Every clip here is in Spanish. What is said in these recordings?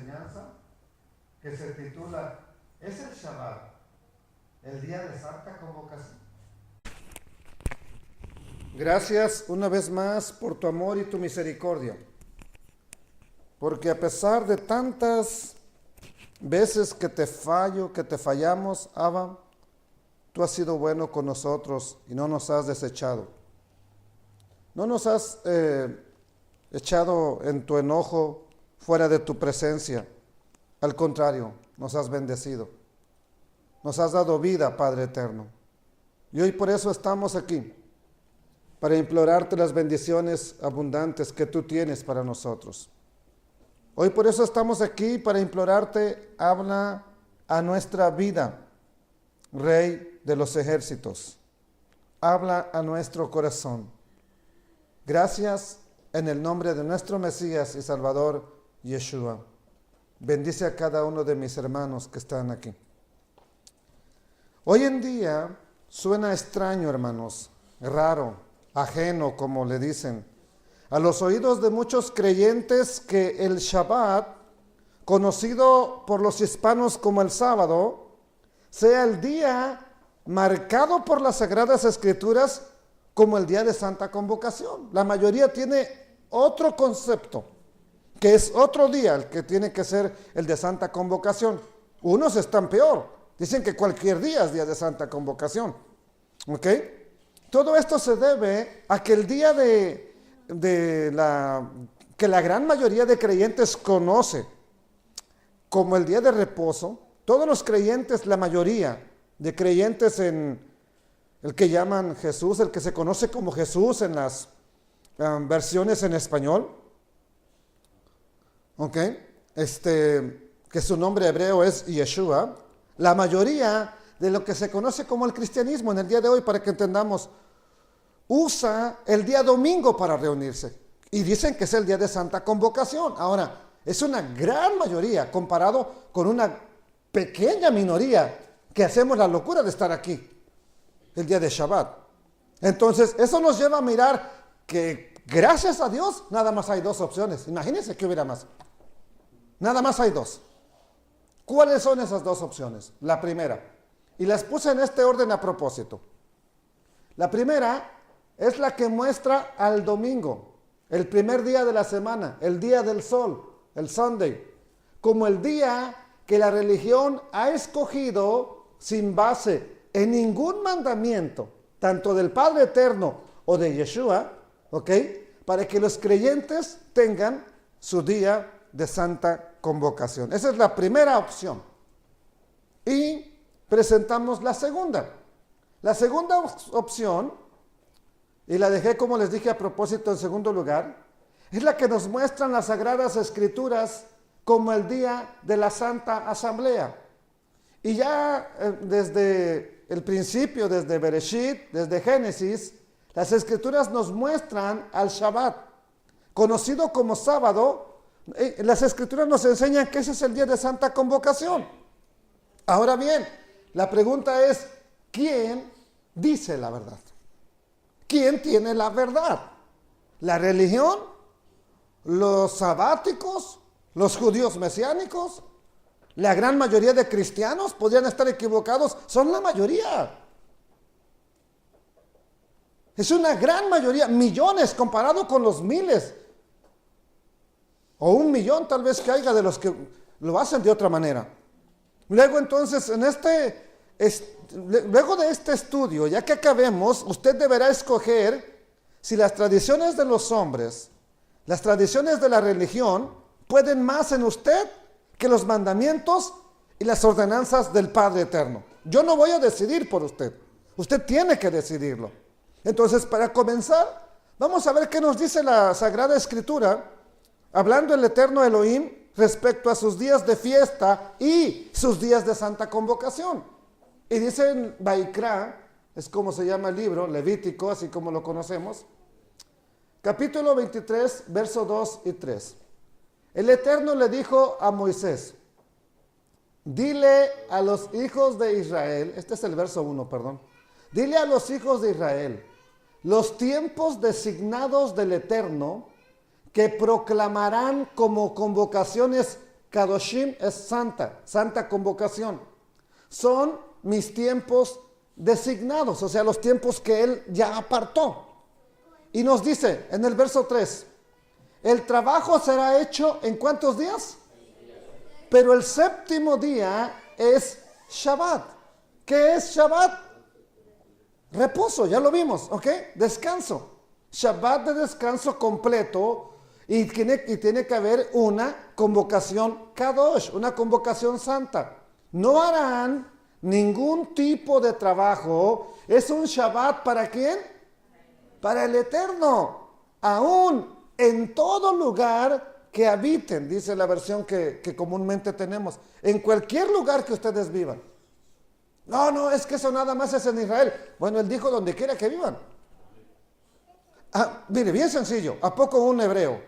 enseñanza que se titula ¿Es el Shabbat el día de Santa Convocación? Gracias una vez más por tu amor y tu misericordia, porque a pesar de tantas veces que te fallo, que te fallamos, Abba, tú has sido bueno con nosotros y no nos has desechado. No nos has echado en tu enojo fuera de tu presencia. Al contrario, nos has bendecido. Nos has dado vida, Padre eterno. Y hoy por eso estamos aquí, para implorarte las bendiciones abundantes que tú tienes para nosotros. Hoy por eso estamos aquí, para implorarte, habla a nuestra vida, Rey de los ejércitos. Habla a nuestro corazón. Gracias en el nombre de nuestro Mesías y Salvador, Yeshua. Bendice a cada uno de mis hermanos que están aquí. Hoy en día suena extraño, hermanos, raro, ajeno, como le dicen, a los oídos de muchos creyentes que el Shabbat, conocido por los hispanos como el sábado, sea el día marcado por las Sagradas Escrituras como el día de Santa Convocación. La mayoría tiene otro concepto, que es otro día el que tiene que ser el de Santa Convocación. Unos están peor, dicen que cualquier día es día de Santa Convocación. ¿Ok? Todo esto se debe a que el día que la gran mayoría de creyentes conoce como el día de reposo, todos los creyentes, la mayoría de creyentes en el que llaman Jesús, el que se conoce como Jesús en las versiones en español, ¿ok? Que su nombre hebreo es Yeshua. La mayoría de lo que se conoce como el cristianismo en el día de hoy, para que entendamos, usa el día domingo para reunirse y dicen que es el día de Santa Convocación. Ahora, es una gran mayoría comparado con una pequeña minoría que hacemos la locura de estar aquí el día de Shabbat. Entonces, eso nos lleva a mirar que, gracias a Dios, nada más hay dos opciones. Imagínense que hubiera más. Nada más hay dos. ¿Cuáles son esas dos opciones? La primera, y las puse en este orden a propósito. La primera es la que muestra al domingo, el primer día de la semana, el día del sol, el Sunday, como el día que la religión ha escogido sin base en ningún mandamiento, tanto del Padre Eterno o de Yeshua, ¿ok? Para que los creyentes tengan su día de Santa Convocación. Esa es la primera opción. Y presentamos la segunda. La segunda opción, y la dejé como les dije a propósito en segundo lugar, es la que nos muestran las Sagradas Escrituras como el día de la Santa Asamblea. Y ya desde el principio, desde Bereshit, desde Génesis, las Escrituras nos muestran al Shabbat, conocido como sábado. Las Escrituras nos enseñan que ese es el día de Santa Convocación. Ahora bien, la pregunta es, ¿quién dice la verdad? ¿Quién tiene la verdad? ¿La religión? ¿Los sabáticos? ¿Los judíos mesiánicos? La gran mayoría de cristianos podrían estar equivocados, son la mayoría. Es una gran mayoría, millones comparado con los miles. O 1 millón tal vez que haya de los que lo hacen de otra manera. Luego entonces, luego de este estudio, ya que acabemos, usted deberá escoger si las tradiciones de los hombres, las tradiciones de la religión, pueden más en usted que los mandamientos y las ordenanzas del Padre Eterno. Yo no voy a decidir por usted. Usted tiene que decidirlo. Entonces, para comenzar, vamos a ver qué nos dice la Sagrada Escritura, hablando el Eterno Elohim respecto a sus días de fiesta y sus días de Santa Convocación. Y dice en Vaikra, es como se llama el libro, Levítico, así como lo conocemos, capítulo 23, versos 2 y 3. El Eterno le dijo a Moisés, dile a los hijos de Israel, este es el verso 1, perdón, dile a los hijos de Israel, los tiempos designados del Eterno, que proclamarán como convocaciones Kadoshim es santa, santa convocación. Son mis tiempos designados, o sea, los tiempos que Él ya apartó. Y nos dice en el verso 3, el trabajo será hecho ¿en cuántos días? Pero el séptimo día es Shabbat. ¿Qué es Shabbat? Reposo, ya lo vimos, ¿ok? Descanso. Shabbat de descanso completo y tiene que haber una convocación Kadosh, una convocación santa. No harán ningún tipo de trabajo. Es un Shabbat ¿para quién? Para el Eterno. Aún en todo lugar que habiten, dice la versión que comúnmente tenemos. En cualquier lugar que ustedes vivan. No, es que eso nada más es en Israel. Bueno, Él dijo donde quiera que vivan. Mire, bien sencillo. ¿A poco un hebreo,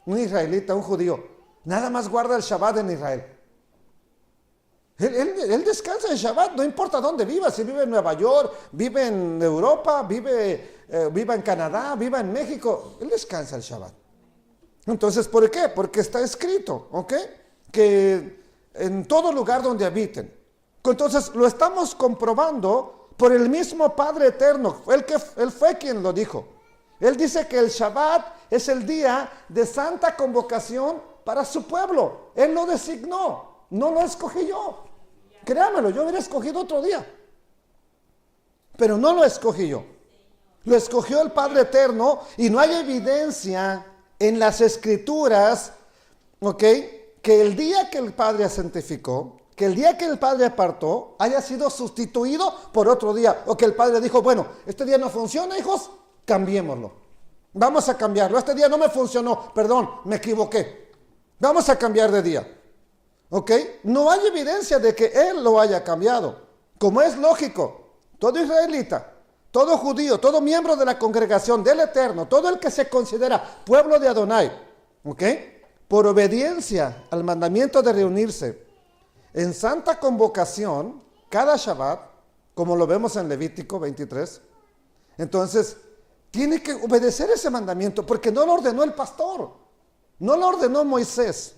un israelita, un judío, nada más guarda el Shabbat en Israel? Él descansa en Shabbat, no importa dónde viva, si vive en Nueva York, vive en Europa, viva en Canadá, viva en México, él descansa el Shabbat. Entonces, ¿por qué? Porque está escrito, ¿ok? Que en todo lugar donde habiten. Entonces, lo estamos comprobando por el mismo Padre Eterno, Él fue quien lo dijo. Él dice que el Shabbat es el día de santa convocación para su pueblo. Él lo designó, no lo escogí yo. Créamelo, yo hubiera escogido otro día. Pero no lo escogí yo. Lo escogió el Padre Eterno y no hay evidencia en las Escrituras, ¿ok? Que el día que el Padre santificó, que el día que el Padre apartó, haya sido sustituido por otro día. O que el Padre dijo, bueno, este día no funciona, hijos, cambiémoslo. Vamos a cambiarlo. Este día no me funcionó, perdón, me equivoqué. Vamos a cambiar de día. ¿Ok? No hay evidencia de que Él lo haya cambiado. Como es lógico, todo israelita, todo judío, todo miembro de la congregación del Eterno, todo el que se considera pueblo de Adonai, ¿ok? Por obediencia al mandamiento de reunirse en santa convocación, cada Shabbat, como lo vemos en Levítico 23, entonces tiene que obedecer ese mandamiento, porque no lo ordenó el pastor, no lo ordenó Moisés,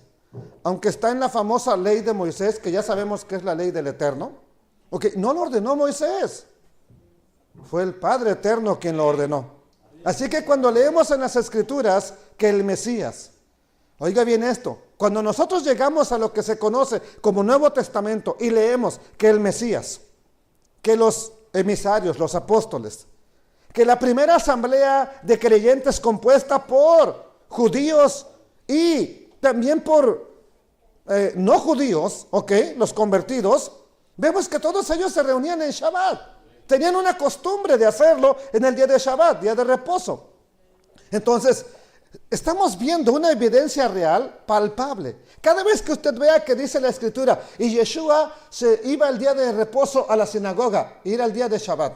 aunque está en la famosa ley de Moisés, que ya sabemos que es la ley del Eterno, ¿ok? No lo ordenó Moisés. Fue el Padre Eterno quien lo ordenó. Así que cuando leemos en las Escrituras que el Mesías, oiga bien esto, cuando nosotros llegamos a lo que se conoce como Nuevo Testamento y leemos que el Mesías, que los emisarios, los apóstoles, que la primera asamblea de creyentes compuesta por judíos y también por no judíos, ¿ok? Los convertidos, vemos que todos ellos se reunían en Shabbat. Tenían una costumbre de hacerlo en el día de Shabbat, día de reposo. Entonces, estamos viendo una evidencia real, palpable. Cada vez que usted vea que dice la Escritura, y Yeshua se iba el día de reposo a la sinagoga, ir al día de Shabbat.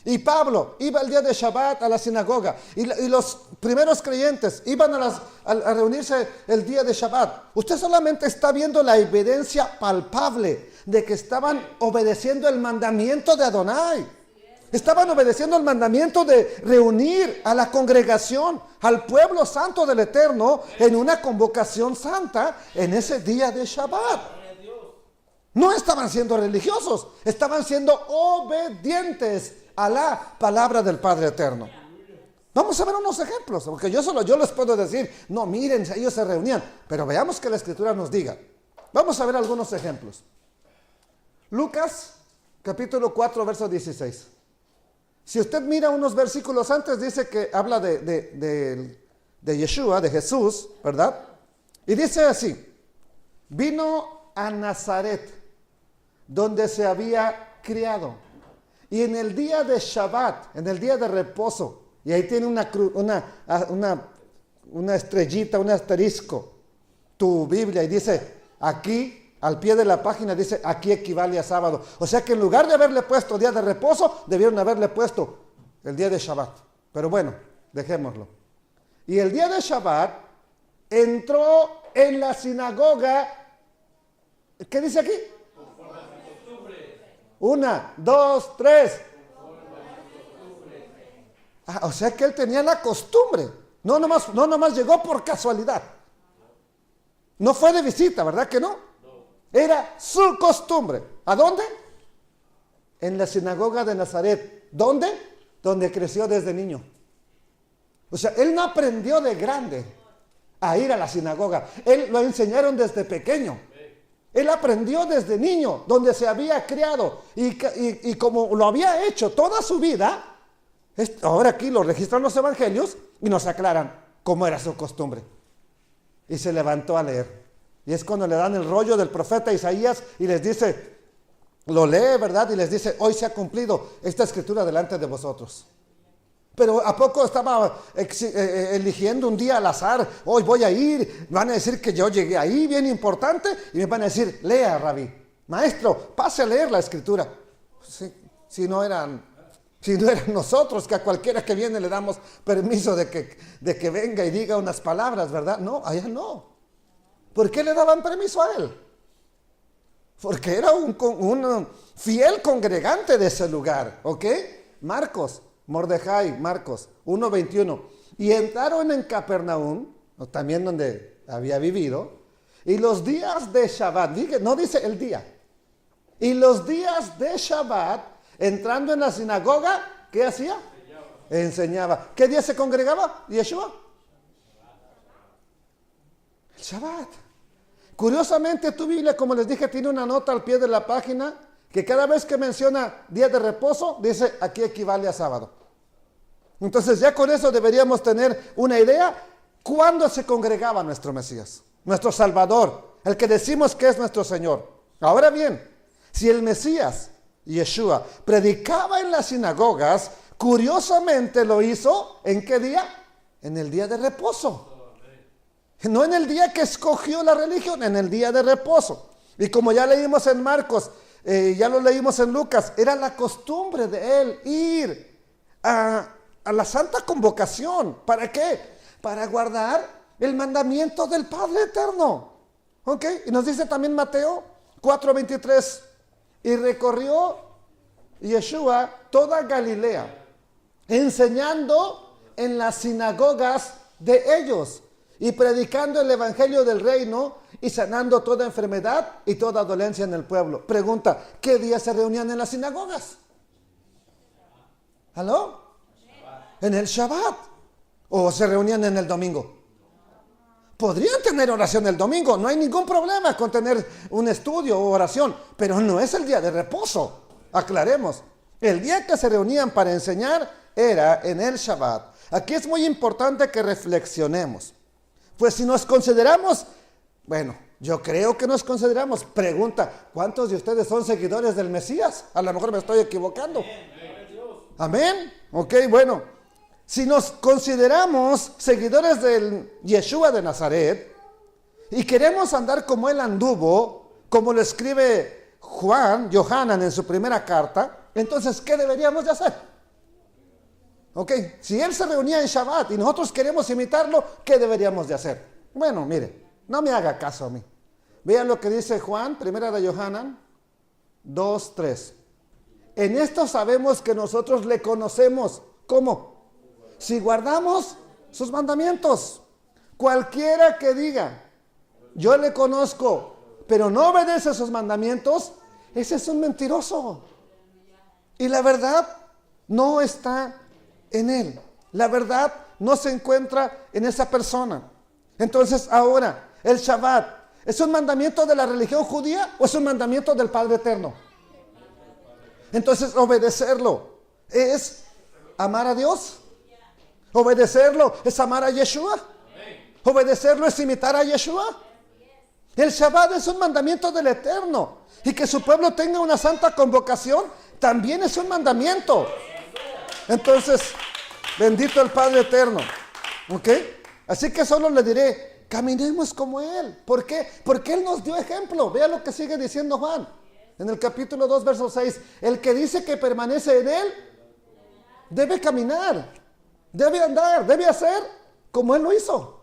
Y Pablo iba el día de Shabbat a la sinagoga. Y los primeros creyentes iban a reunirse el día de Shabbat. Usted solamente está viendo la evidencia palpable de que estaban obedeciendo el mandamiento de Adonai. Estaban obedeciendo el mandamiento de reunir a la congregación, al pueblo santo del Eterno, en una convocación santa en ese día de Shabbat. No estaban siendo religiosos, estaban siendo obedientes a la palabra del Padre Eterno. Vamos a ver unos ejemplos, porque yo les puedo decir, no, miren, ellos se reunían, pero veamos que la Escritura nos diga. Vamos a ver algunos ejemplos. Lucas, capítulo 4, verso 16. Si usted mira unos versículos antes, dice que habla de Yeshua, de Jesús, ¿verdad? Y dice así, vino a Nazaret, donde se había criado. Y en el día de Shabbat, en el día de reposo, y ahí tiene una estrellita, un asterisco, tu Biblia, y dice, aquí, al pie de la página, dice, aquí equivale a sábado. O sea que en lugar de haberle puesto día de reposo, debieron haberle puesto el día de Shabbat. Pero bueno, dejémoslo. Y el día de Shabbat, entró en la sinagoga, ¿qué dice aquí? 1, 2, 3. O sea que él tenía la costumbre. No nomás llegó por casualidad. No fue de visita, ¿verdad que no? Era su costumbre. ¿A dónde? En la sinagoga de Nazaret. ¿Dónde? Donde creció desde niño. O sea, él no aprendió de grande a ir a la sinagoga. Él lo enseñaron desde pequeño. Él aprendió desde niño, donde se había criado. Y como lo había hecho toda su vida, ahora aquí lo registran los evangelios y nos aclaran cómo era su costumbre. Y se levantó a leer. Y es cuando le dan el rollo del profeta Isaías y les dice, lo lee, ¿verdad? Y les dice, hoy se ha cumplido esta escritura delante de vosotros. Pero ¿a poco estaba eligiendo un día al azar? Hoy voy a ir, van a decir que yo llegué ahí, bien importante, y me van a decir, lea, Rabí, maestro, pase a leer la escritura. Si no eran nosotros, que a cualquiera que viene le damos permiso de que venga y diga unas palabras, ¿verdad? No, allá no. ¿Por qué le daban permiso a él? Porque era un fiel congregante de ese lugar, ¿ok? Mordejai, Marcos 1:21. Y entraron en Capernaum, también donde había vivido, y los días de Shabbat, no dice el día, y los días de Shabbat, entrando en la sinagoga, ¿qué hacía? Enseñaba. ¿Qué día se congregaba Yeshua? El Shabbat. Curiosamente, tu Biblia, como les dije, tiene una nota al pie de la página que cada vez que menciona día de reposo, dice aquí equivale a sábado. Entonces ya con eso deberíamos tener una idea cuándo se congregaba nuestro Mesías, nuestro Salvador, el que decimos que es nuestro Señor. Ahora bien, si el Mesías, Yeshua, predicaba en las sinagogas, curiosamente lo hizo, ¿en qué día? En el día de reposo. No en el día que escogió la religión, en el día de reposo. Y como ya leímos en Marcos, ya lo leímos en Lucas, era la costumbre de él ir a la santa convocación. ¿Para qué? Para guardar el mandamiento del Padre Eterno. ¿Ok? Y nos dice también Mateo 4:23. Y recorrió Yeshua toda Galilea, enseñando en las sinagogas de ellos y predicando el evangelio del reino y sanando toda enfermedad y toda dolencia en el pueblo. Pregunta, ¿qué día se reunían en las sinagogas? ¿Aló? En el Shabbat. ¿O se reunían en el domingo? Podrían tener oración el domingo, no hay ningún problema con tener un estudio o oración, pero no es el día de reposo, aclaremos. El día que se reunían para enseñar era en el Shabbat. Aquí es muy importante que reflexionemos. Pues si nos consideramos, bueno, yo creo que nos consideramos, pregunta, ¿cuántos de ustedes son seguidores del Mesías? A lo mejor me estoy equivocando. Amén. Ok, bueno, si nos consideramos seguidores del Yeshua de Nazaret y queremos andar como él anduvo, como lo escribe Yohanan en su primera carta, entonces, ¿qué deberíamos de hacer? Ok, si él se reunía en Shabbat y nosotros queremos imitarlo, ¿qué deberíamos de hacer? Bueno, mire, no me haga caso a mí. Vean lo que dice Juan, primera de Yohanan 2:3. En esto sabemos que nosotros le conocemos. ¿Cómo? Si guardamos sus mandamientos. Cualquiera que diga, yo le conozco, pero no obedece sus mandamientos, ese es un mentiroso. Y la verdad no está en él. La verdad no se encuentra en esa persona. Entonces ahora, el Shabbat, ¿es un mandamiento de la religión judía o es un mandamiento del Padre Eterno? Entonces obedecerlo es amar a Dios. Obedecerlo es amar a Yeshua. Obedecerlo es imitar a Yeshua. El Shabbat es un mandamiento del Eterno. Y que su pueblo tenga una santa convocación también es un mandamiento. Entonces, bendito el Padre Eterno. ¿Ok? Así que solo le diré, caminemos como Él. ¿Por qué? Porque Él nos dio ejemplo. Vea lo que sigue diciendo Juan. En el capítulo 2, verso 6. El que dice que permanece en Él, debe caminar, debe andar, debe hacer como Él lo hizo.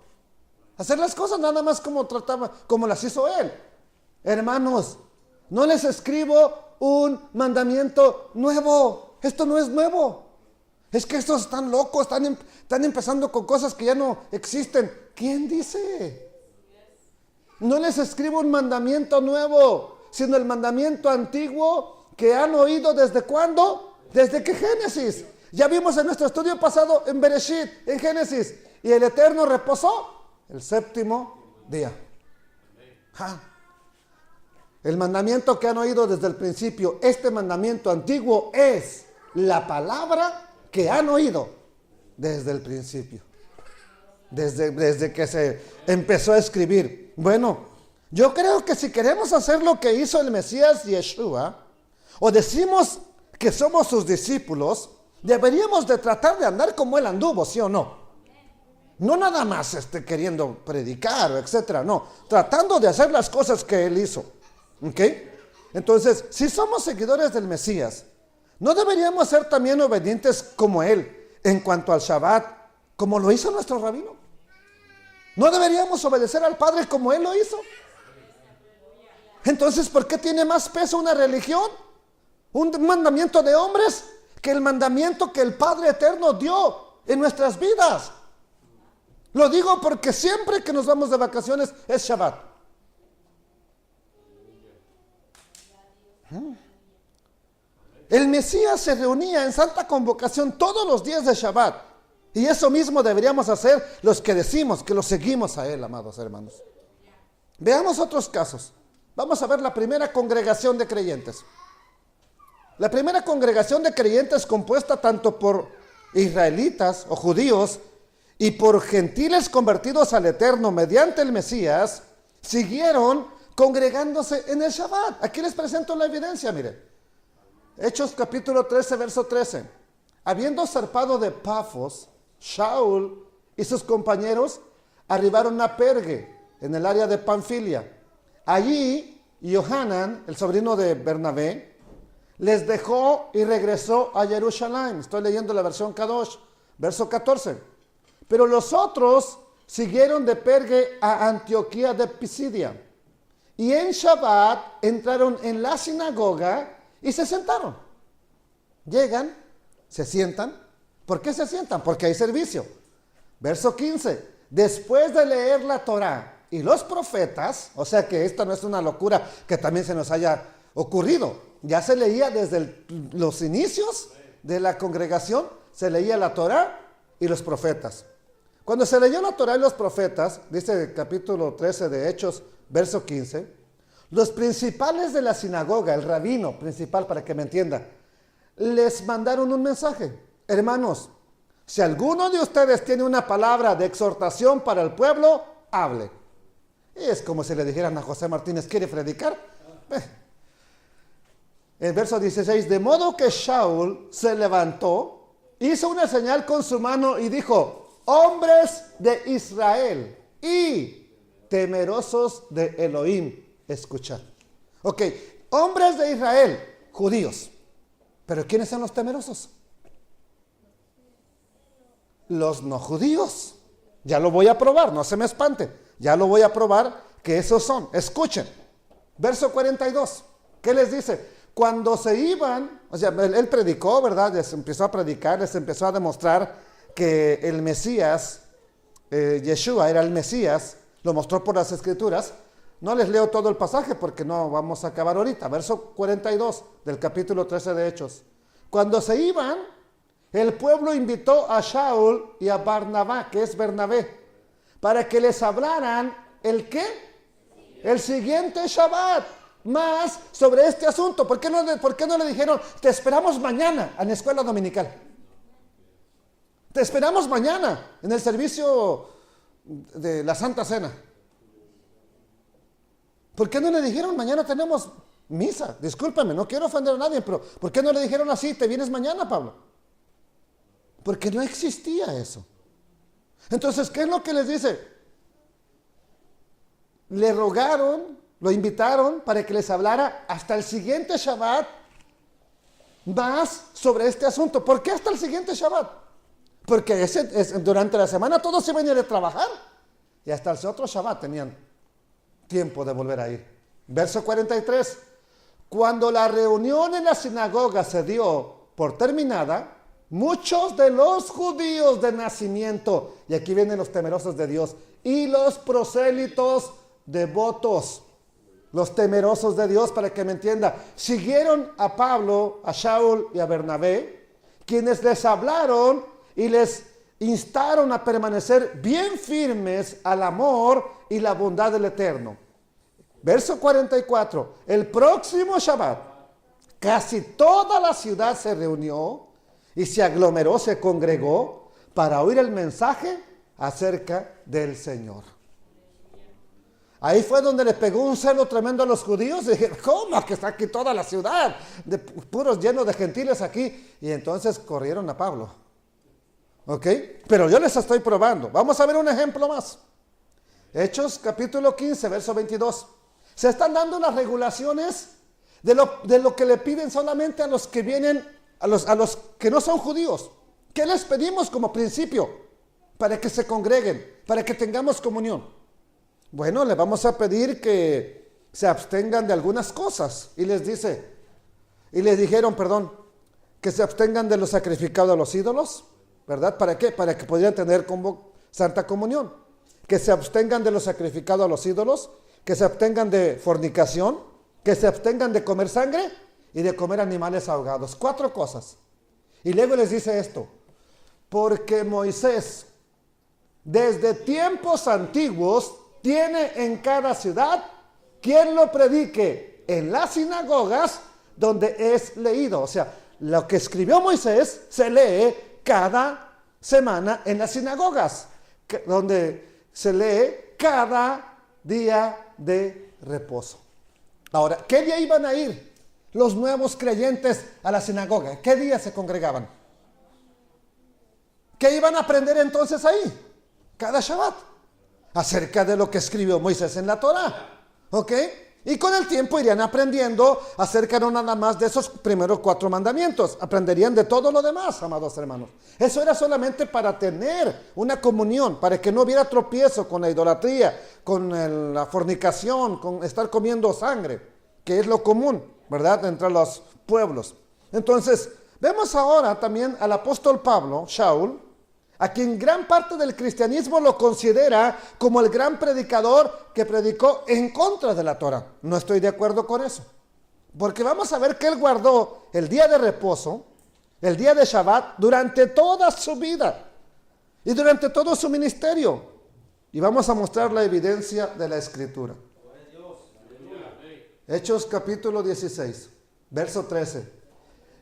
Hacer las cosas nada más como las hizo Él. Hermanos, no les escribo un mandamiento nuevo. Esto no es nuevo. Es que estos están locos, están empezando con cosas que ya no existen. ¿Quién dice? No les escribo un mandamiento nuevo, sino el mandamiento antiguo que han oído ¿desde cuándo? Desde que Génesis. Ya vimos en nuestro estudio pasado en Bereshit, en Génesis. Y el Eterno reposó el séptimo día. El mandamiento que han oído desde el principio, este mandamiento antiguo es la palabra que han oído desde el principio. Desde que se empezó a escribir. Bueno, yo creo que si queremos hacer lo que hizo el Mesías Yeshua, o decimos que somos sus discípulos, deberíamos de tratar de andar como él anduvo, ¿sí o no? No nada más queriendo predicar, etcétera, no. Tratando de hacer las cosas que él hizo. ¿Ok? Entonces, si somos seguidores del Mesías, ¿no deberíamos ser también obedientes como él en cuanto al Shabbat, como lo hizo nuestro rabino? ¿No deberíamos obedecer al Padre como él lo hizo? Entonces, ¿por qué tiene más peso una religión, un mandamiento de hombres, que el mandamiento que el Padre Eterno dio en nuestras vidas? Lo digo porque siempre que nos vamos de vacaciones es Shabbat. El Mesías se reunía en santa convocación todos los días de Shabbat. Y eso mismo deberíamos hacer los que decimos que lo seguimos a él, amados hermanos. Veamos otros casos. Vamos a ver la primera congregación de creyentes. La primera congregación de creyentes, compuesta tanto por israelitas o judíos y por gentiles convertidos al Eterno mediante el Mesías, siguieron congregándose en el Shabbat. Aquí les presento la evidencia, mire. Hechos capítulo 13, verso 13. Habiendo zarpado de Pafos, Shaul y sus compañeros arribaron a Perge, en el área de Panfilia. Allí, Yohanan, el sobrino de Bernabé, les dejó y regresó a Jerusalén. Estoy leyendo la versión Kadosh, verso 14. Pero los otros siguieron de Perge a Antioquía de Pisidia. Y en Shabbat entraron en la sinagoga y se sentaron. Llegan, se sientan. ¿Por qué se sientan? Porque hay servicio. Verso 15. Después de leer la Torá y los profetas, o sea que esta no es una locura que también se nos haya ocurrido. Ya se leía desde los inicios de la congregación, se leía la Torá y los profetas. Cuando se leyó la Torá y los profetas, dice el capítulo 13 de Hechos, verso 15, los principales de la sinagoga, el rabino principal, para que me entienda, les mandaron un mensaje. Hermanos, si alguno de ustedes tiene una palabra de exhortación para el pueblo, hable. Es como si le dijeran a José Martínez, ¿quiere predicar? El verso 16, de modo que Shaul se levantó, hizo una señal con su mano y dijo, hombres de Israel y temerosos de Elohim, escuchad. Ok, hombres de Israel, judíos. ¿Pero quiénes son los temerosos? Los no judíos. Ya lo voy a probar, no se me espante. Ya lo voy a probar que esos son. Escuchen. Verso 42. ¿Qué les dice? Cuando se iban, o sea, él predicó, ¿verdad? Les empezó a predicar, les empezó a demostrar que el Mesías, Yeshua era el Mesías, lo mostró por las Escrituras. No les leo todo el pasaje porque no vamos a acabar ahorita. Verso 42 del capítulo 13 de Hechos. Cuando se iban, el pueblo invitó a Shaul y a Barnabá, que es Bernabé, para que les hablaran ¿el qué? El siguiente Shabbat, más sobre este asunto. ¿Por qué no le dijeron, te esperamos mañana en la escuela dominical? Te esperamos mañana en el servicio de la Santa Cena. ¿Por qué no le dijeron, mañana tenemos misa? Discúlpame, no quiero ofender a nadie, pero ¿por qué no le dijeron así, te vienes mañana, Pablo? Porque no existía eso. Entonces, ¿qué es lo que les dice? Le rogaron, lo invitaron para que les hablara hasta el siguiente Shabbat más sobre este asunto. ¿Por qué hasta el siguiente Shabbat? Porque durante la semana todos se venían a trabajar y hasta el otro Shabbat tenían tiempo de volver a ir. Verso 43. Cuando la reunión en la sinagoga se dio por terminada, muchos de los judíos de nacimiento, y aquí vienen los temerosos de Dios, y los prosélitos devotos, los temerosos de Dios, para que me entienda. Siguieron a Pablo, a Shaul y a Bernabé, quienes les hablaron y les instaron a permanecer bien firmes al amor y la bondad del Eterno. Verso 44. El próximo Shabbat, casi toda la ciudad se reunió y se aglomeró, se congregó para oír el mensaje acerca del Señor. Ahí fue donde le pegó un celo tremendo a los judíos. Y dijeron, ¿cómo que está aquí toda la ciudad? De puros llenos de gentiles aquí. Y entonces corrieron a Pablo. ¿Ok? Pero yo les estoy probando. Vamos a ver un ejemplo más. Hechos capítulo 15, verso 22. Se están dando las regulaciones de lo que le piden solamente a los que vienen, a los que no son judíos. ¿Qué les pedimos como principio? Para que se congreguen, para que tengamos comunión. Bueno, le vamos a pedir que se abstengan de algunas cosas. Y les dijeron, que se abstengan de lo sacrificado a los ídolos, ¿verdad? ¿Para qué? Para que pudieran tener santa comunión. Que se abstengan de lo sacrificado a los ídolos, que se abstengan de fornicación, que se abstengan de comer sangre y de comer animales ahogados. 4 cosas. Y luego les dice esto, porque Moisés, desde tiempos antiguos, tiene en cada ciudad quien lo predique en las sinagogas donde es leído. O sea, lo que escribió Moisés se lee cada semana en las sinagogas, donde se lee cada día de reposo. Ahora, ¿qué día iban a ir los nuevos creyentes a la sinagoga? ¿Qué día se congregaban? ¿Qué iban a aprender entonces ahí? Cada Shabbat. Acerca de lo que escribió Moisés en la Torá. ¿Ok? Y con el tiempo irían aprendiendo acerca no nada más de esos primeros 4 mandamientos. Aprenderían de todo lo demás, amados hermanos. Eso era solamente para tener una comunión, para que no hubiera tropiezo con la idolatría, con la fornicación, con estar comiendo sangre, que es lo común, ¿verdad?, entre los pueblos. Entonces, vemos ahora también al apóstol Pablo, Shaul, a quien gran parte del cristianismo lo considera como el gran predicador que predicó en contra de la Torah. No estoy de acuerdo con eso. Porque vamos a ver que él guardó el día de reposo, el día de Shabbat, durante toda su vida y durante todo su ministerio. Y vamos a mostrar la evidencia de la Escritura. Hechos capítulo 16, verso 13.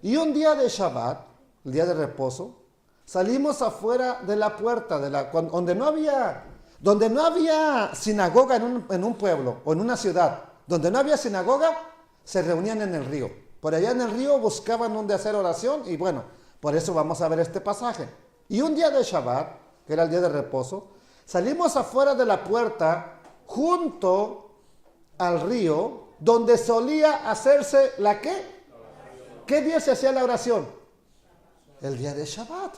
Y un día de Shabbat, el día de reposo, salimos afuera de la puerta, donde no había sinagoga en un pueblo o en una ciudad. Donde no había sinagoga, se reunían en el río. Por allá en el río buscaban donde hacer oración y bueno, por eso vamos a ver este pasaje. Y un día de Shabbat, que era el día de reposo, salimos afuera de la puerta junto al río, donde solía hacerse ¿la qué? ¿Qué día se hacía la oración? El día de Shabbat.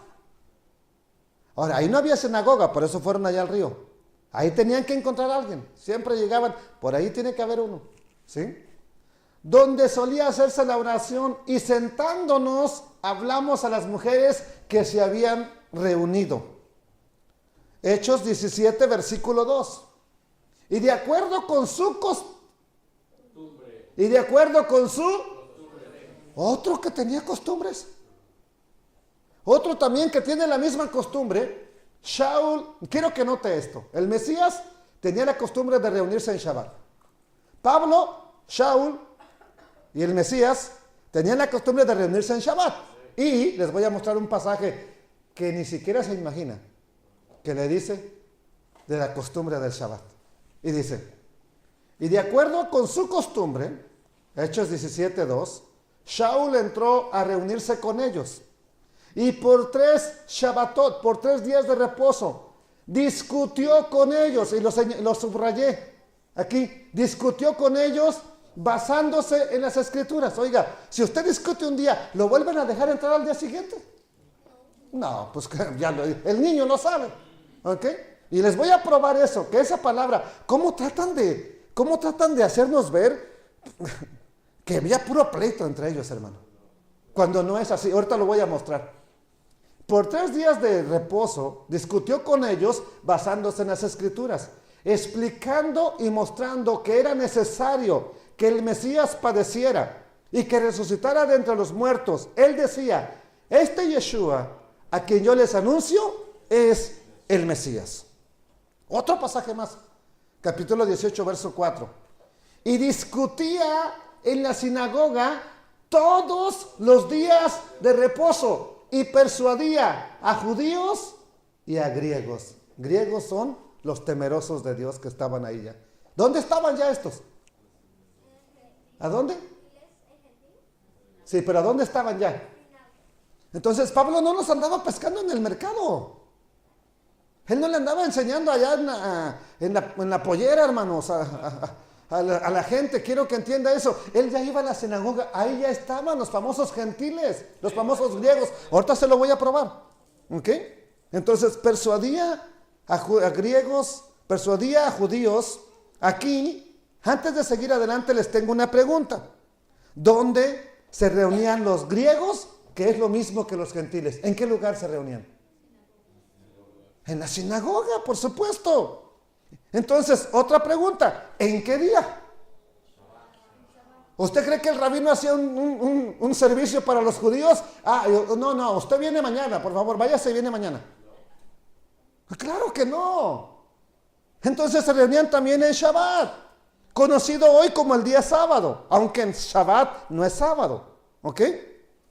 Ahora, ahí no había sinagoga, por eso fueron allá al río. Ahí tenían que encontrar a alguien. Siempre llegaban, por ahí tiene que haber uno. ¿Sí? Donde solía hacerse la oración y sentándonos hablamos a las mujeres que se habían reunido. Hechos 17, versículo 2. Y de acuerdo con su costumbre. Y de acuerdo con su otro que tenía costumbres. Otro también que tiene la misma costumbre, Shaul, quiero que note esto, el Mesías tenía la costumbre de reunirse en Shabbat. Pablo, Shaul y el Mesías tenían la costumbre de reunirse en Shabbat. Y les voy a mostrar un pasaje que ni siquiera se imagina, que le dice de la costumbre del Shabbat. Y dice, y de acuerdo con su costumbre, Hechos 17:2, Shaul entró a reunirse con ellos. Y por 3 Shabbatot, por 3 días de reposo, discutió con ellos, y lo subrayé aquí, discutió con ellos basándose en las Escrituras. Oiga, si usted discute un día, ¿lo vuelven a dejar entrar al día siguiente? No, pues ya el niño lo sabe, ¿ok? Y les voy a probar eso, que esa palabra, ¿cómo tratan de hacernos ver que había puro pleito entre ellos, hermano? Cuando no es así, ahorita lo voy a mostrar. Por 3 días de reposo, discutió con ellos basándose en las Escrituras. explicando y mostrando que era necesario que el Mesías padeciera y que resucitara de entre los muertos. Él decía, este Yeshua, a quien yo les anuncio, es el Mesías. Otro pasaje más, capítulo 18, verso 4. Y discutía en la sinagoga todos los días de reposo y persuadía a judíos y a griegos. Griegos son los temerosos de Dios que estaban ahí ya. ¿Dónde estaban ya estos? ¿A dónde? Sí, pero ¿a dónde estaban ya? Entonces Pablo no los andaba pescando en el mercado. Él no le andaba enseñando allá en la pollera, hermanos, a la gente. Quiero que entienda eso. Él ya iba a la sinagoga. Ahí ya estaban los famosos gentiles, los famosos griegos. Ahorita se lo voy a probar. ¿Ok? Entonces persuadía a griegos, persuadía a judíos. Aquí, antes de seguir adelante, les tengo una pregunta. ¿Dónde se reunían los griegos, que es lo mismo que los gentiles? ¿En qué lugar se reunían? En la sinagoga, por supuesto. Entonces, otra pregunta, ¿en qué día? ¿Usted cree que el rabino hacía un servicio para los judíos? No, usted viene mañana, por favor, váyase y viene mañana. Claro que no. Entonces se reunían también en Shabbat, conocido hoy como el día sábado, aunque en Shabbat no es sábado. ¿Ok?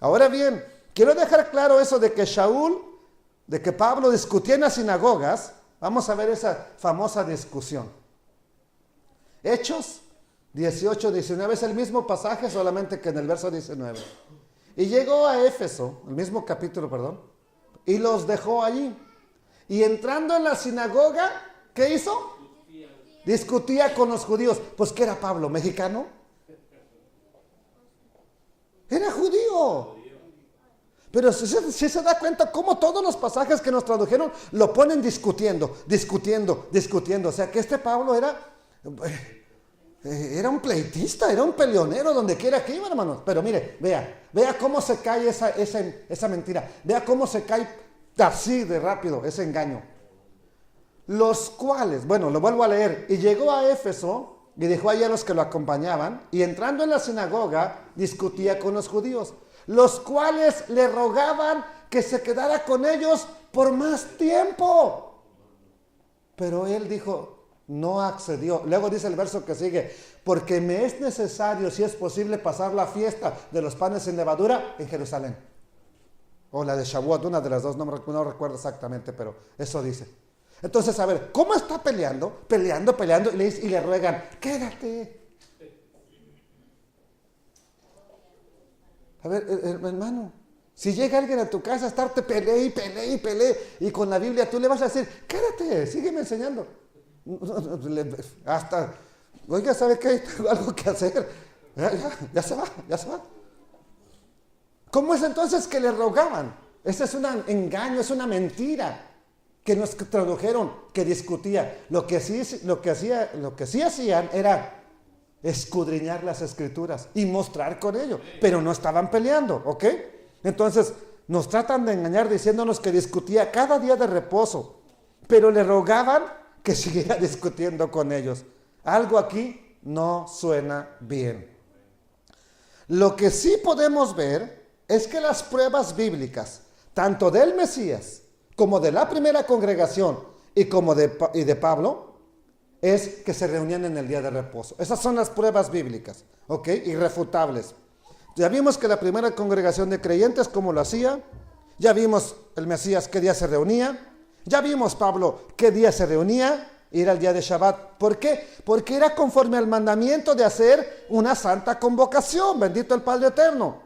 Ahora bien, quiero dejar claro eso de que Pablo discutía en las sinagogas. Vamos a ver esa famosa discusión. Hechos 18, 19 es el mismo pasaje, solamente que en el verso 19. Y llegó a Éfeso, el mismo capítulo, perdón, y los dejó allí. Y entrando en la sinagoga, ¿qué hizo? Discutía con los judíos. Pues ¿qué era Pablo? ¿Mexicano? Era judío. Pero si se da cuenta cómo todos los pasajes que nos tradujeron lo ponen discutiendo. O sea que este Pablo era un pleitista, era un peleonero donde quiera que iba, hermanos. Pero mire, vea cómo se cae esa mentira. Vea cómo se cae así de rápido ese engaño. Los cuales, bueno, lo vuelvo a leer. Y llegó a Éfeso y dejó allá a los que lo acompañaban. Y entrando en la sinagoga, discutía con los judíos, los cuales le rogaban que se quedara con ellos por más tiempo. Pero él dijo, no accedió. Luego dice el verso que sigue, porque me es necesario, si es posible, pasar la fiesta de los panes sin levadura en Jerusalén. O la de Shavuot, una de las dos, no recuerdo exactamente, pero eso dice. Entonces, a ver, ¿cómo está peleando, y le ruegan, quédate? A ver, hermano, si llega alguien a tu casa a estarte pelee, y con la Biblia tú le vas a decir, quédate, sígueme enseñando. Hasta, oiga, ¿sabe qué? Tengo algo que hacer. Ya se va. ¿Cómo es entonces que le rogaban? Ese es un engaño, es una mentira que nos tradujeron, que discutía. Lo que sí hacían era escudriñar las escrituras y mostrar con ello, pero no estaban peleando, ¿ok? Entonces nos tratan de engañar diciéndonos que discutía cada día de reposo, pero le rogaban que siguiera discutiendo con ellos. Algo aquí no suena bien. Lo que sí podemos ver es que las pruebas bíblicas, tanto del Mesías como de la primera congregación y de Pablo, es que se reunían en el día de reposo. Esas son las pruebas bíblicas, ¿ok? Irrefutables. Ya vimos que la primera congregación de creyentes, cómo lo hacía. Ya vimos el Mesías qué día se reunía. Ya vimos Pablo qué día se reunía. Y era el día de Shabbat. ¿Por qué? Porque era conforme al mandamiento de hacer una santa convocación. Bendito el Padre Eterno.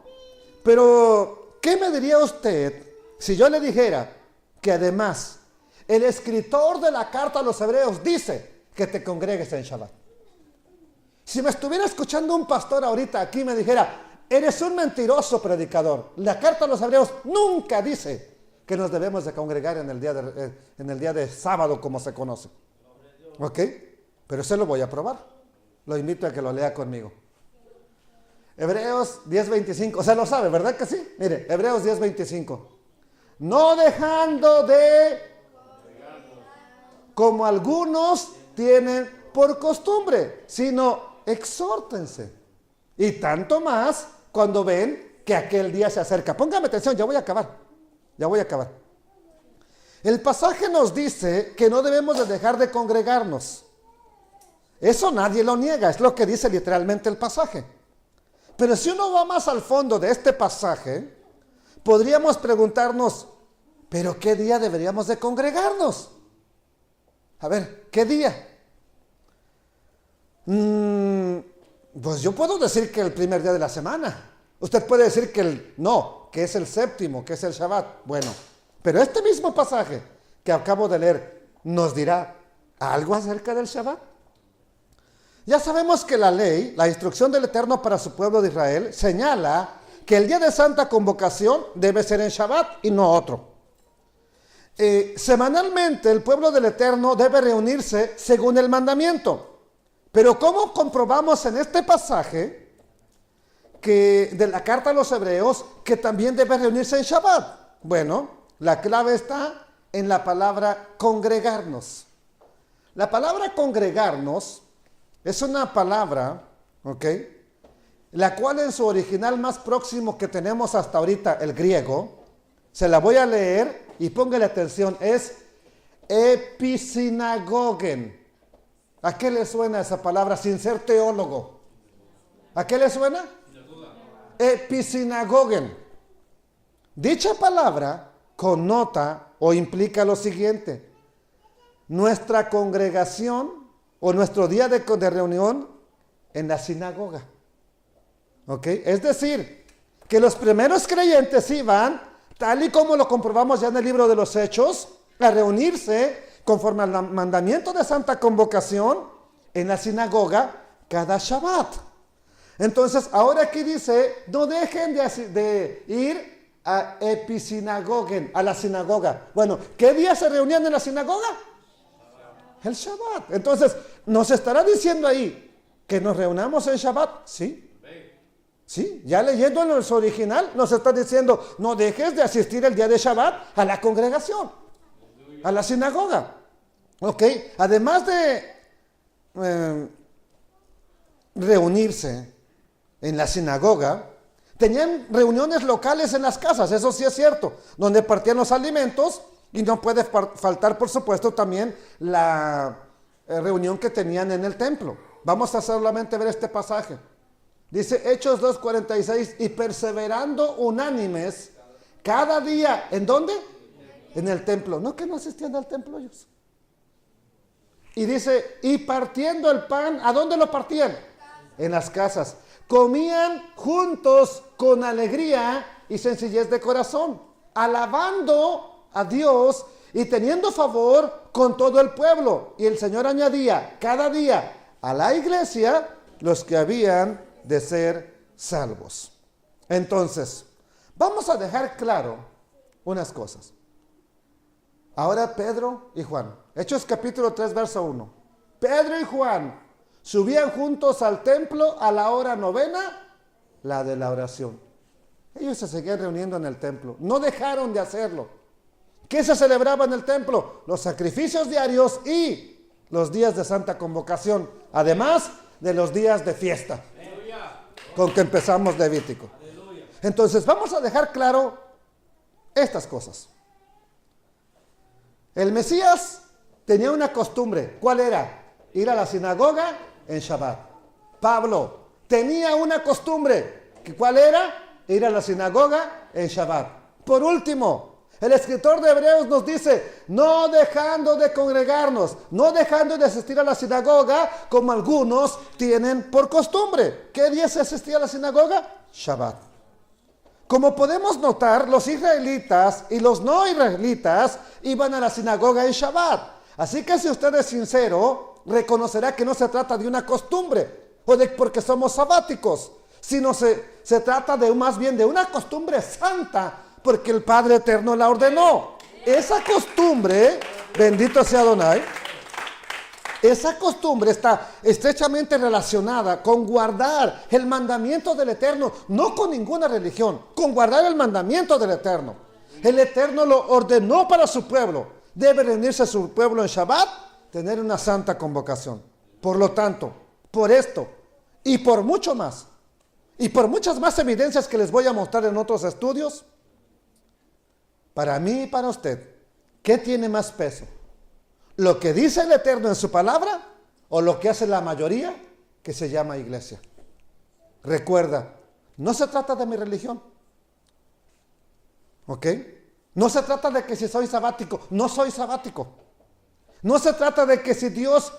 Pero, ¿qué me diría usted si yo le dijera que además el escritor de la carta a los hebreos dice que te congregues en Shabbat? Si me estuviera escuchando un pastor ahorita aquí y me dijera, eres un mentiroso predicador, la carta a los hebreos nunca dice que nos debemos de congregar en el día de sábado, como se conoce. ¿Ok? Pero eso lo voy a probar. Lo invito a que lo lea conmigo. Hebreos 10:25. O sea, lo sabe, ¿verdad que sí? Mire, Hebreos 10:25. No dejando de, como algunos tienen por costumbre, sino exhórtense. Y tanto más cuando ven que aquel día se acerca. Póngame atención, ya voy a acabar. El pasaje nos dice que no debemos de dejar de congregarnos. Eso nadie lo niega, es lo que dice literalmente el pasaje. Pero si uno va más al fondo de este pasaje, podríamos preguntarnos, ¿pero qué día deberíamos de congregarnos? A ver, ¿qué día? Pues yo puedo decir que el primer día de la semana. Usted puede decir que que es el séptimo, que es el Shabbat. Bueno, pero este mismo pasaje que acabo de leer nos dirá algo acerca del Shabbat. Ya sabemos que la ley, la instrucción del Eterno para su pueblo de Israel, señala que el día de Santa Convocación debe ser en Shabbat y no otro. Semanalmente el pueblo del Eterno debe reunirse según el mandamiento. Pero ¿cómo comprobamos en este pasaje que de la carta a los hebreos que también debe reunirse en Shabbat? Bueno, la clave está en la palabra congregarnos. La palabra congregarnos es una palabra, ¿ok?, la cual en su original más próximo que tenemos hasta ahorita, el griego, se la voy a leer y póngale atención, es episinagogen. ¿A qué le suena esa palabra sin ser teólogo? ¿A qué le suena? Episinagogen. Dicha palabra connota o implica lo siguiente: nuestra congregación o nuestro día de reunión en la sinagoga. ¿Ok? Es decir, que los primeros creyentes iban, tal y como lo comprobamos ya en el libro de los Hechos, a reunirse conforme al mandamiento de Santa Convocación en la sinagoga cada Shabbat. Entonces, ahora aquí dice, no dejen de ir a episinagogen, a la sinagoga. Bueno, ¿qué día se reunían en la sinagoga? El Shabbat. Entonces, ¿nos estará diciendo ahí que nos reunamos en Shabbat? Sí. Sí, ya leyendo en su original nos está diciendo, no dejes de asistir el día de Shabbat a la congregación, a la sinagoga. Ok, además de reunirse en la sinagoga, tenían reuniones locales en las casas, eso sí es cierto, donde partían los alimentos. Y no puede faltar, por supuesto, también la reunión que tenían en el templo. Vamos a solamente ver este pasaje. Dice Hechos 2:46, y perseverando unánimes cada día, ¿en dónde? En el templo. ¿No que no asistían al templo ellos? Y dice, y partiendo el pan, ¿a dónde lo partían? En las casas. Comían juntos con alegría y sencillez de corazón, alabando a Dios y teniendo favor con todo el pueblo. Y el Señor añadía cada día a la iglesia los que habían de ser salvos. Entonces, vamos a dejar claro unas cosas. Ahora Pedro y Juan, Hechos capítulo 3, verso 1. Pedro y Juan subían juntos al templo a la hora novena, la de la oración. Ellos se seguían reuniendo en el templo, no dejaron de hacerlo. ¿Qué se celebraba en el templo? Los sacrificios diarios y los días de Santa Convocación, además de los días de fiesta, con que empezamos Levítico. Entonces vamos a dejar claro estas cosas. El Mesías tenía una costumbre. ¿Cuál era? Ir a la sinagoga en Shabbat. Pablo tenía una costumbre. ¿Cuál era? Ir a la sinagoga en Shabbat. Por último, el escritor de Hebreos nos dice, no dejando de congregarnos, no dejando de asistir a la sinagoga, como algunos tienen por costumbre. ¿Qué día se asistía a la sinagoga? Shabbat. Como podemos notar, los israelitas y los no israelitas iban a la sinagoga en Shabbat. Así que si usted es sincero, reconocerá que no se trata de una costumbre o de porque somos sabáticos, sino se trata de más bien de una costumbre santa, porque el Padre Eterno la ordenó. Esa costumbre, bendito sea Adonai, esa costumbre está estrechamente relacionada con guardar el mandamiento del Eterno, no con ninguna religión, con guardar el mandamiento del Eterno. El Eterno lo ordenó para su pueblo. Debe reunirse su pueblo en Shabbat tener una santa convocación. Por lo tanto, por esto y por mucho más, y por muchas más evidencias que les voy a mostrar en otros estudios, para mí y para usted, ¿qué tiene más peso? ¿Lo que dice el Eterno en su palabra o lo que hace la mayoría que se llama iglesia? Recuerda, no se trata de mi religión, ¿ok? No se trata de que si soy sabático, no soy sabático. No se trata de que si Dios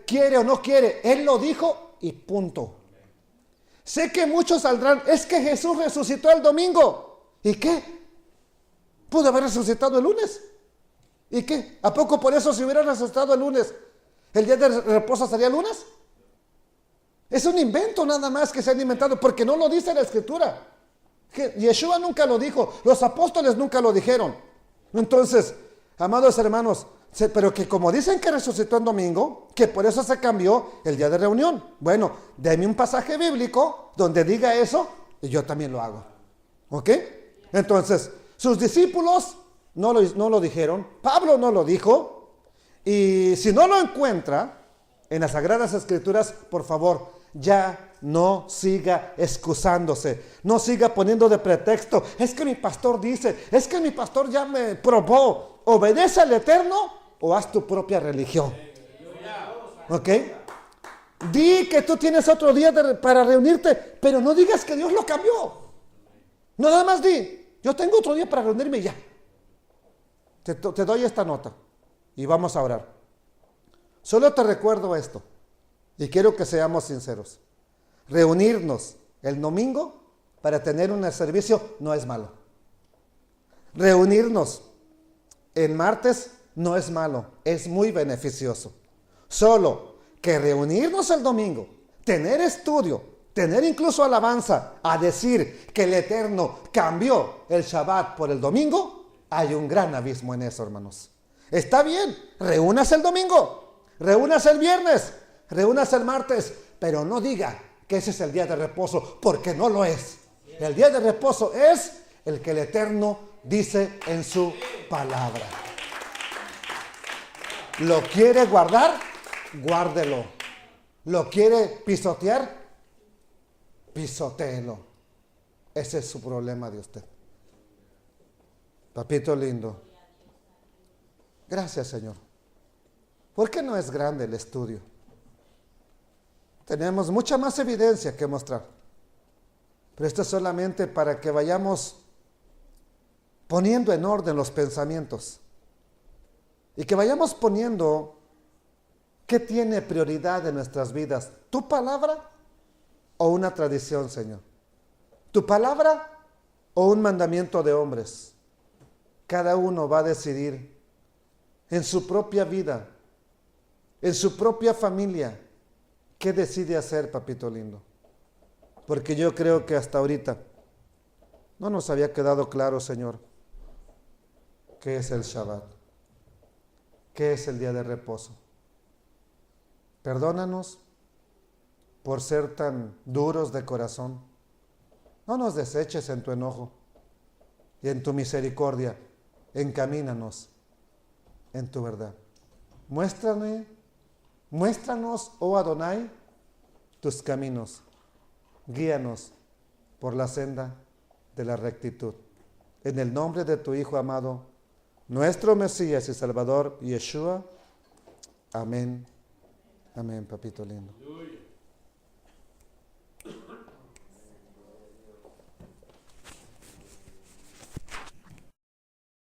quiere o no quiere, Él lo dijo y punto. Sé que muchos saldrán, es que Jesús resucitó el domingo. ¿Y qué? Pudo haber resucitado el lunes. ¿Y qué? ¿A poco por eso si hubiera resucitado el lunes, el día de reposo sería el lunes? Es un invento nada más que se han inventado, porque no lo dice la Escritura. Yeshua nunca lo dijo, los apóstoles nunca lo dijeron. Entonces, amados hermanos, pero que como dicen que resucitó en domingo, que por eso se cambió el día de reunión. Bueno, deme un pasaje bíblico donde diga eso y yo también lo hago. ¿Ok? Entonces, sus discípulos no lo dijeron, Pablo no lo dijo, y si no lo encuentra en las Sagradas Escrituras, por favor, ya no siga excusándose, no siga poniendo de pretexto, es que mi pastor dice, es que mi pastor ya me probó. Obedece al Eterno o haz tu propia religión. ¿Ok? Di que tú tienes otro día para reunirte, pero no digas que Dios lo cambió. No, nada más di, yo tengo otro día para reunirme y ya. Te doy esta nota y vamos a orar. Solo te recuerdo esto y quiero que seamos sinceros. Reunirnos el domingo para tener un servicio no es malo. Reunirnos el martes no es malo, es muy beneficioso. Solo que reunirnos el domingo, tener estudio, tener incluso alabanza, a decir que el Eterno cambió el Shabbat por el domingo, hay un gran abismo en eso, hermanos. Está bien, reúnase el domingo, reúnase el viernes, reúnase el martes, pero no diga que ese es el día de reposo, porque no lo es. El día de reposo es el que el Eterno dice en su palabra. ¿Lo quiere guardar? Guárdelo. ¿Lo quiere pisotear? Pisotéelo. Ese es su problema de usted. Papito lindo, gracias, Señor. ¿Por qué no es grande el estudio? Tenemos mucha más evidencia que mostrar. Pero esto es solamente para que vayamos poniendo en orden los pensamientos. Y que vayamos poniendo qué tiene prioridad en nuestras vidas. ¿Tu palabra o una tradición, Señor? ¿Tu palabra o un mandamiento de hombres? Cada uno va a decidir en su propia vida, en su propia familia, qué decide hacer, papito lindo. Porque yo creo que hasta ahorita no nos había quedado claro, Señor, qué es el Shabbat, qué es el día de reposo. Perdónanos por ser tan duros de corazón. No nos deseches en tu enojo y en tu misericordia. Encamínanos en tu verdad. Muéstranos, oh Adonai, tus caminos. Guíanos por la senda de la rectitud. En el nombre de tu Hijo amado, nuestro Mesías y Salvador, Yeshua. Amén. Amén, papito lindo.